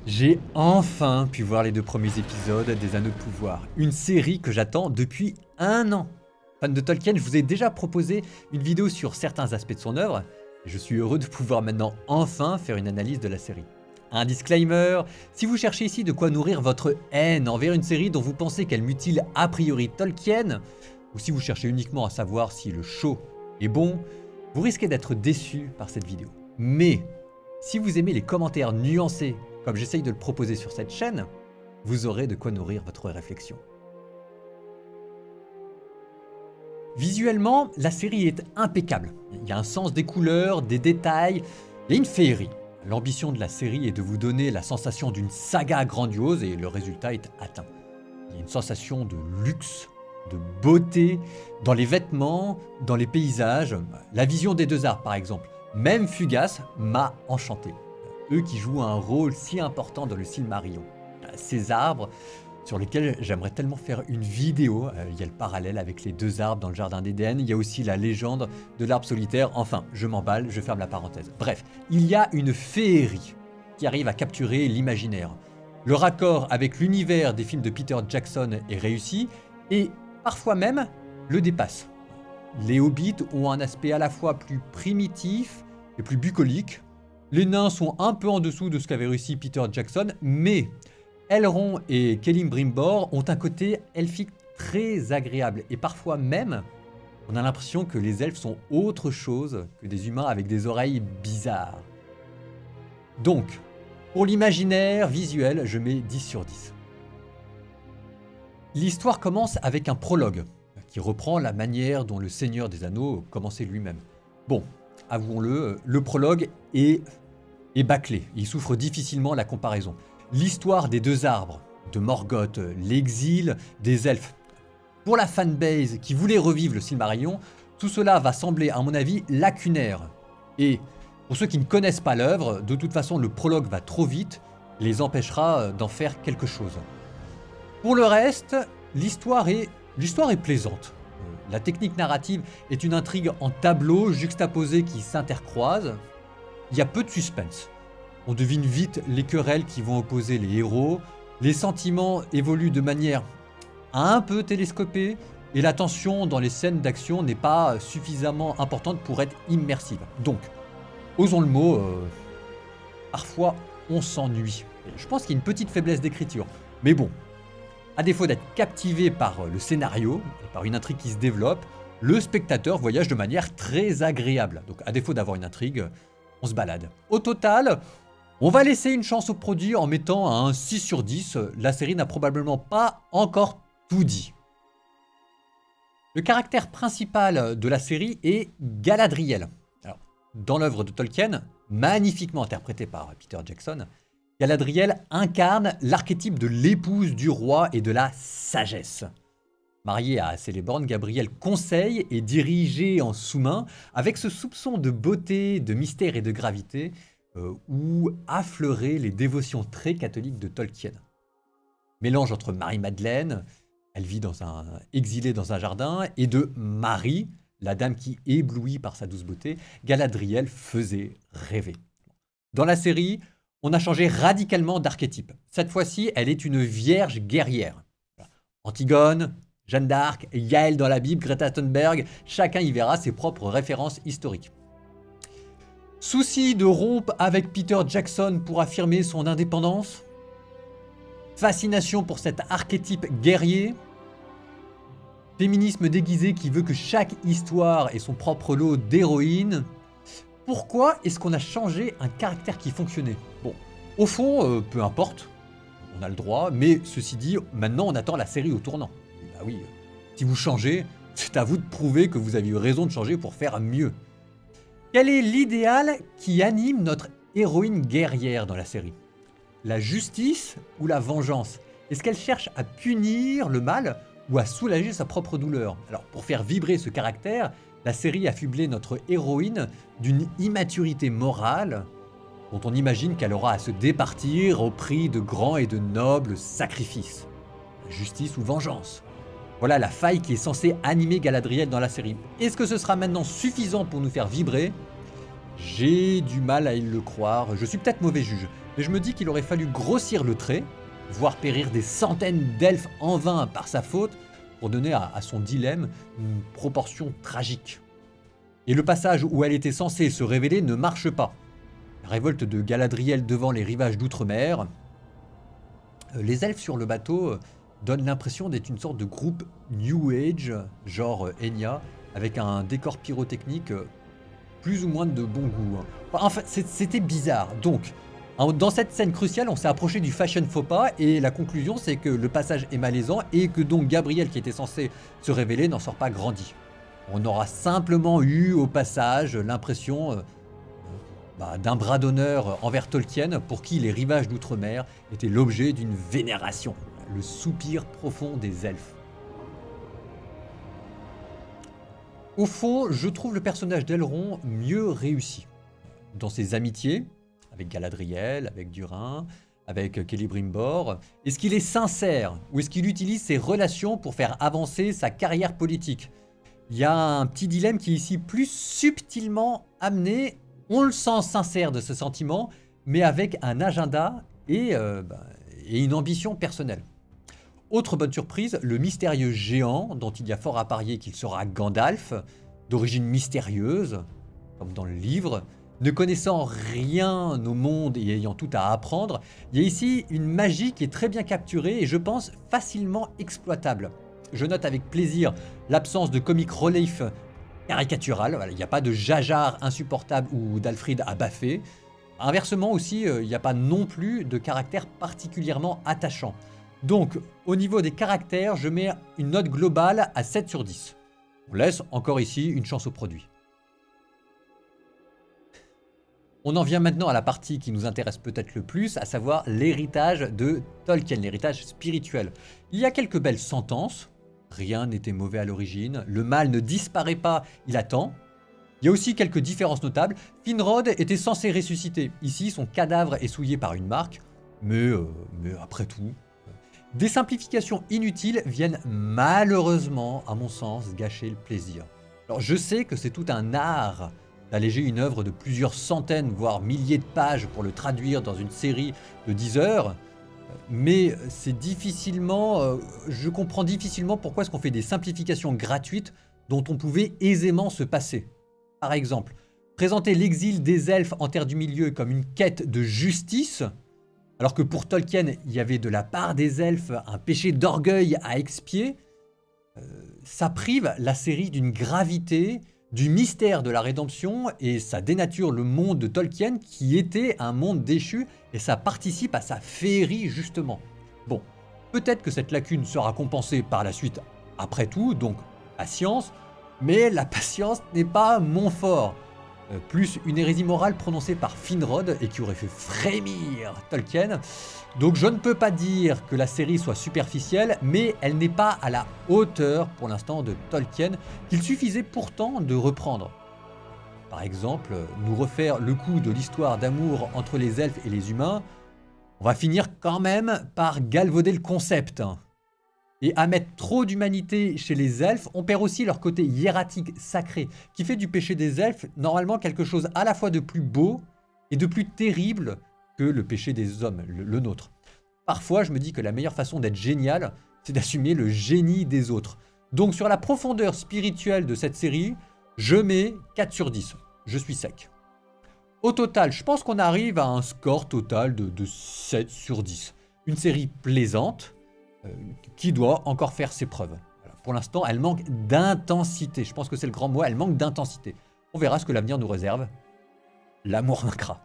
J'ai enfin pu voir les 2 premiers épisodes des Anneaux de Pouvoir, une série que j'attends depuis 1 an. Fan de Tolkien, je vous ai déjà proposé une vidéo sur certains aspects de son œuvre, et je suis heureux de pouvoir maintenant enfin faire une analyse de la série. Un disclaimer, si vous cherchez ici de quoi nourrir votre haine envers une série dont vous pensez qu'elle mutile a priori Tolkien, ou si vous cherchez uniquement à savoir si le show est bon, vous risquez d'être déçu par cette vidéo. Mais, si vous aimez les commentaires nuancés, comme j'essaye de le proposer sur cette chaîne, vous aurez de quoi nourrir votre réflexion. Visuellement, la série est impeccable. Il y a un sens des couleurs, des détails, il y a une féerie. L'ambition de la série est de vous donner la sensation d'une saga grandiose et le résultat est atteint. Il y a une sensation de luxe, de beauté, dans les vêtements, dans les paysages. La vision des 2 arbres par exemple, même fugace, m'a enchanté. Eux qui jouent un rôle si important dans le Silmarillion. Ces arbres sur lesquels j'aimerais tellement faire une vidéo. Il y a le parallèle avec les 2 arbres dans le jardin d'Éden. Il y a aussi la légende de l'arbre solitaire. Enfin, je m'emballe, je ferme la parenthèse. Bref, il y a une féerie qui arrive à capturer l'imaginaire. Le raccord avec l'univers des films de Peter Jackson est réussi et parfois même le dépasse. Les hobbits ont un aspect à la fois plus primitif et plus bucolique. Les nains sont un peu en dessous de ce qu'avait réussi Peter Jackson, mais Elrond et Celebrimbor ont un côté elfique très agréable. Et parfois même, on a l'impression que les elfes sont autre chose que des humains avec des oreilles bizarres. Donc, pour l'imaginaire visuel, je mets 10 sur 10. L'histoire commence avec un prologue, qui reprend la manière dont le Seigneur des Anneaux commençait lui-même. Bon, avouons-le, le prologue est bâclé, il souffre difficilement la comparaison. L'histoire des 2 arbres, de Morgoth, l'exil des elfes. Pour la fanbase qui voulait revivre le Silmarillion, tout cela va sembler à mon avis lacunaire. Et pour ceux qui ne connaissent pas l'œuvre, de toute façon le prologue va trop vite, les empêchera d'en faire quelque chose. Pour le reste, l'histoire est plaisante. La technique narrative est une intrigue en tableaux juxtaposés qui s'intercroisent. Il y a peu de suspense. On devine vite les querelles qui vont opposer les héros. Les sentiments évoluent de manière un peu télescopée et la tension dans les scènes d'action n'est pas suffisamment importante pour être immersive. Donc, osons le mot, parfois on s'ennuie. Je pense qu'il y a une petite faiblesse d'écriture. Mais bon, à défaut d'être captivé par le scénario et par une intrigue qui se développe, le spectateur voyage de manière très agréable. Donc à défaut d'avoir une intrigue, on se balade. Au total, on va laisser une chance au produit en mettant un 6 sur 10. La série n'a probablement pas encore tout dit. Le caractère principal de la série est Galadriel. Alors, dans l'œuvre de Tolkien, magnifiquement interprétée par Peter Jackson, Galadriel incarne l'archétype de l'épouse du roi et de la sagesse. Mariée à Celeborn, Galadriel conseille et dirigée en sous-main avec ce soupçon de beauté, de mystère et de gravité où affleuraient les dévotions très catholiques de Tolkien. Mélange entre Marie-Madeleine, elle vit exilée dans un jardin, et de Marie, la dame qui éblouit par sa douce beauté, Galadriel faisait rêver. Dans la série, on a changé radicalement d'archétype. Cette fois-ci, elle est une vierge guerrière. Antigone, Jeanne d'Arc, Yael dans la Bible, Greta Thunberg, chacun y verra ses propres références historiques. Souci de rompre avec Peter Jackson pour affirmer son indépendance. Fascination pour cet archétype guerrier. Féminisme déguisé qui veut que chaque histoire ait son propre lot d'héroïnes. Pourquoi est-ce qu'on a changé un caractère qui fonctionnait? Bon, au fond, peu importe, on a le droit, mais ceci dit, maintenant on attend la série au tournant. Bah oui, si vous changez, c'est à vous de prouver que vous aviez eu raison de changer pour faire mieux. Quel est l'idéal qui anime notre héroïne guerrière dans la série? La justice ou la vengeance? Est-ce qu'elle cherche à punir le mal ou à soulager sa propre douleur? Alors, pour faire vibrer ce caractère, la série a affublé notre héroïne d'une immaturité morale dont on imagine qu'elle aura à se départir au prix de grands et de nobles sacrifices. Justice ou vengeance? Voilà la faille qui est censée animer Galadriel dans la série. Est-ce que ce sera maintenant suffisant pour nous faire vibrer? J'ai du mal à le croire, je suis peut-être mauvais juge. Mais je me dis qu'il aurait fallu grossir le trait, voir périr des centaines d'elfes en vain par sa faute, pour donner à son dilemme une proportion tragique. Et le passage où elle était censée se révéler ne marche pas. La révolte de Galadriel devant les rivages d'outre-mer. Les elfes sur le bateau donnent l'impression d'être une sorte de groupe New Age, genre Enya, avec un décor pyrotechnique plus ou moins de bon goût. Enfin, c'était bizarre. Donc, dans cette scène cruciale, on s'est approché du fashion faux pas et la conclusion, c'est que le passage est malaisant et que donc Gabriel, qui était censé se révéler, n'en sort pas grandi. On aura simplement eu au passage l'impression d'un bras d'honneur envers Tolkien pour qui les rivages d'outre-mer étaient l'objet d'une vénération, le soupir profond des elfes. Au fond, je trouve le personnage d'Elrond mieux réussi. Dans ses amitiés, avec Galadriel, avec Durin, avec Celebrimbor, est-ce qu'il est sincère ou est-ce qu'il utilise ses relations pour faire avancer sa carrière politique? Il y a un petit dilemme qui est ici plus subtilement amené. On le sent sincère de ce sentiment, mais avec un agenda et une ambition personnelle. Autre bonne surprise, le mystérieux géant, dont il y a fort à parier qu'il sera Gandalf, d'origine mystérieuse, comme dans le livre, ne connaissant rien au monde et ayant tout à apprendre. Il y a ici une magie qui est très bien capturée et je pense facilement exploitable. Je note avec plaisir l'absence de comic relief caricatural, voilà, il n'y a pas de Jajar insupportable ou d'Alfred à baffer. Inversement aussi, il n'y a pas non plus de caractère particulièrement attachant. Donc, au niveau des caractères, je mets une note globale à 7 sur 10. On laisse encore ici une chance au produit. On en vient maintenant à la partie qui nous intéresse peut-être le plus, à savoir l'héritage de Tolkien, l'héritage spirituel. Il y a quelques belles sentences. Rien n'était mauvais à l'origine, le mal ne disparaît pas, il attend. Il y a aussi quelques différences notables. Finrod était censé ressusciter. Ici, son cadavre est souillé par une marque, mais après tout... Des simplifications inutiles viennent malheureusement, à mon sens, gâcher le plaisir. Alors je sais que c'est tout un art d'alléger une œuvre de plusieurs centaines, voire milliers de pages pour le traduire dans une série de 10 heures, mais c'est difficilement, je comprends difficilement pourquoi est-ce qu'on fait des simplifications gratuites dont on pouvait aisément se passer. Par exemple, présenter l'exil des elfes en Terre du Milieu comme une quête de justice, alors que pour Tolkien, il y avait de la part des elfes un péché d'orgueil à expier, ça prive la série d'une gravité, du mystère de la rédemption et ça dénature le monde de Tolkien qui était un monde déchu et ça participe à sa féerie justement. Bon, peut-être que cette lacune sera compensée par la suite après tout, donc patience, mais la patience n'est pas mon fort. Plus une hérésie morale prononcée par Finrod et qui aurait fait frémir Tolkien. Donc je ne peux pas dire que la série soit superficielle, mais elle n'est pas à la hauteur pour l'instant de Tolkien, qu'il suffisait pourtant de reprendre. Par exemple, nous refaire le coup de l'histoire d'amour entre les elfes et les humains, on va finir quand même par galvauder le concept. Et à mettre trop d'humanité chez les elfes, on perd aussi leur côté hiératique sacré, qui fait du péché des elfes normalement quelque chose à la fois de plus beau et de plus terrible que le péché des hommes, le nôtre. Parfois, je me dis que la meilleure façon d'être génial, c'est d'assumer le génie des autres. Donc sur la profondeur spirituelle de cette série, je mets 4 sur 10. Je suis sec. Au total, je pense qu'on arrive à un score total de 7 sur 10. Une série plaisante, qui doit encore faire ses preuves. Voilà. Pour l'instant, elle manque d'intensité. Je pense que c'est le grand mot, elle manque d'intensité. On verra ce que l'avenir nous réserve. L'amour vaincra.